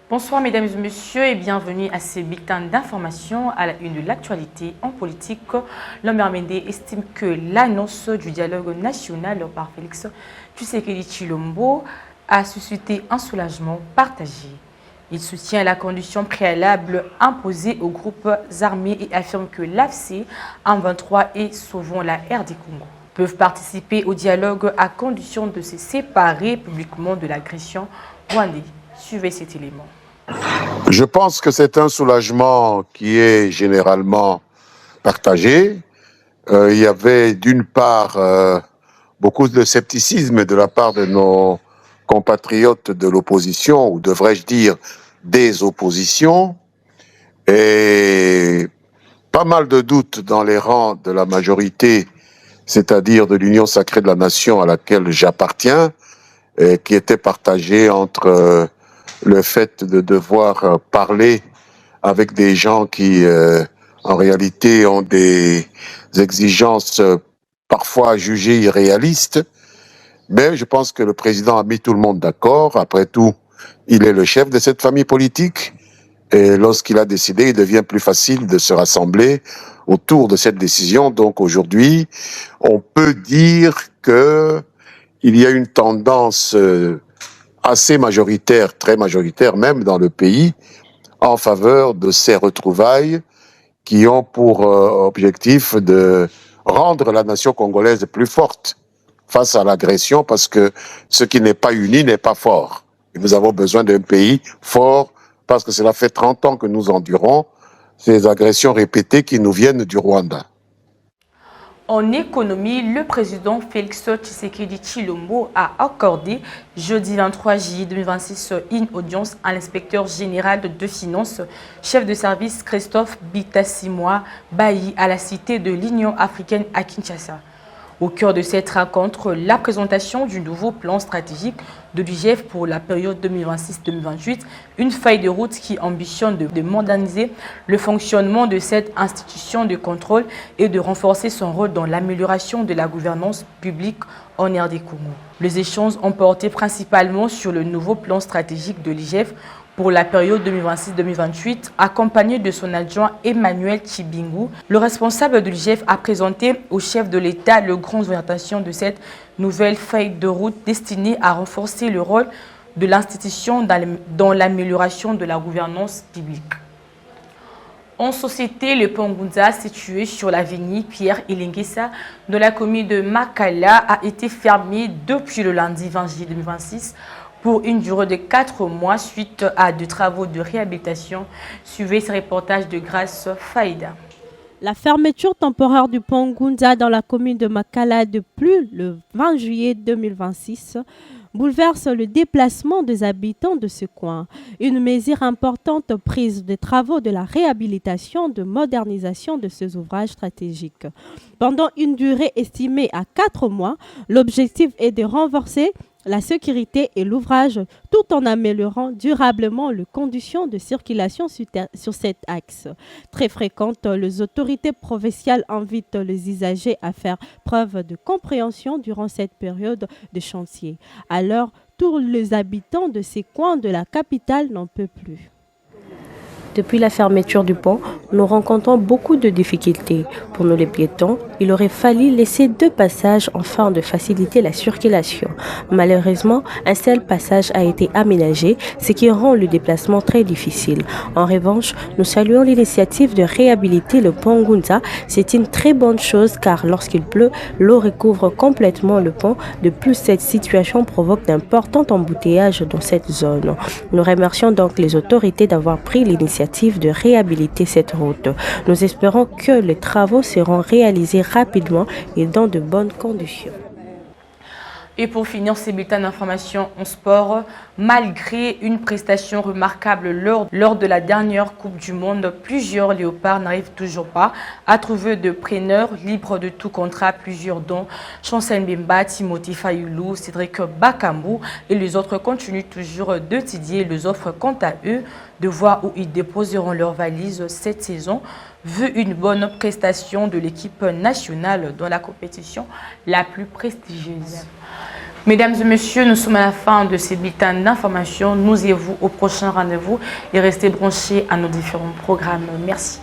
Bonsoir mesdames et messieurs et bienvenue à ces bulletins d'information à la une de l'actualité en politique. L'homme arménien estime que l'annonce du dialogue national par Félix Tshisekedi Tshilombo a suscité un soulagement partagé. Il soutient la condition préalable imposée aux groupes armés et affirme que l'AFC, M23 et Sauvons la RD Congo peuvent participer au dialogue à condition de se séparer publiquement de l'agression rwandaise. Suivez cet élément. Je pense que c'est un soulagement qui est généralement partagé. Il y avait d'une part beaucoup de scepticisme de la part de nos compatriotes de l'opposition, ou devrais-je dire des oppositions, et pas mal de doutes dans les rangs de la majorité, c'est-à-dire de l'Union sacrée de la nation à laquelle j'appartiens, qui était partagée entre le fait de devoir parler avec des gens qui, en réalité, ont des exigences parfois jugées irréalistes. Mais je pense que le président a mis tout le monde d'accord. Après tout, il est le chef de cette famille politique. Et lorsqu'il a décidé, il devient plus facile de se rassembler autour de cette décision. Donc aujourd'hui, on peut dire que il y a une tendance assez majoritaire, très majoritaire même dans le pays, en faveur de ces retrouvailles qui ont pour objectif de rendre la nation congolaise plus forte face à l'agression, parce que ce qui n'est pas uni n'est pas fort. Et nous avons besoin d'un pays fort, parce que cela fait 30 ans que nous endurons ces agressions répétées qui nous viennent du Rwanda. En économie, le président Félix Tshisekedi Tshilombo a accordé jeudi 23 juillet 2026 une audience à l'inspecteur général de finances, chef de service Christophe Bitassimwa Bailly à la cité de l'Union africaine à Kinshasa. Au cœur de cette rencontre, la présentation du nouveau plan stratégique de l'IGF pour la période 2026-2028, une feuille de route qui ambitionne de moderniser le fonctionnement de cette institution de contrôle et de renforcer son rôle dans l'amélioration de la gouvernance publique en RD Congo. Les échanges ont porté principalement sur le nouveau plan stratégique de l'IGF pour la période 2026-2028, accompagné de son adjoint Emmanuel Tchibingu. Le responsable de l'IGF a présenté au chef de l'État les grandes orientations de cette nouvelle feuille de route destinée à renforcer le rôle de l'institution dans l'amélioration de la gouvernance publique. En société, le pont Ngunza, situé sur l'avenue Pierre Ilingesa de la commune de Makala, a été fermé depuis le lundi 20 juillet 2026 pour une durée de 4 mois suite à des travaux de réhabilitation. Suivez ce reportage de Grâce Faïda. La fermeture temporaire du pont Ngunza dans la commune de Makala depuis le 20 juillet 2026 bouleverse le déplacement des habitants de ce coin. Une mesure importante prise des travaux de la réhabilitation, de modernisation de ces ouvrages stratégiques. Pendant une durée estimée à 4 mois, l'objectif est de renforcer la sécurité et l'ouvrage tout en améliorant durablement les conditions de circulation sur cet axe. Très fréquente, les autorités provinciales invitent les usagers à faire preuve de compréhension durant cette période de chantier. Alors, tous les habitants de ces coins de la capitale n'en peuvent plus. Depuis la fermeture du pont, nous rencontrons beaucoup de difficultés. Pour nous les piétons, il aurait fallu laisser 2 passages afin de faciliter la circulation. Malheureusement, un seul passage a été aménagé, ce qui rend le déplacement très difficile. En revanche, nous saluons l'initiative de réhabiliter le pont Ngunza. C'est une très bonne chose car lorsqu'il pleut, l'eau recouvre complètement le pont. De plus, cette situation provoque d'importants embouteillages dans cette zone. Nous remercions donc les autorités d'avoir pris l'initiative de réhabiliter cette route. Nous espérons que les travaux seront réalisés rapidement et dans de bonnes conditions. Et pour finir ces bulletins d'information en sport, malgré une prestation remarquable lors de la dernière Coupe du Monde, plusieurs léopards n'arrivent toujours pas à trouver de preneurs libres de tout contrat. Plusieurs dont Chancel Mbemba, Timothée Fayoulou, Cédric Bakambu et les autres continuent toujours de tidier les offres quant à eux de voir où ils déposeront leurs valises cette saison, vu une bonne prestation de l'équipe nationale dans la compétition la plus prestigieuse. Mesdames et messieurs, nous sommes à la fin de ces bulletins d'information. Nous et vous au prochain rendez-vous et restez branchés à nos différents programmes. Merci.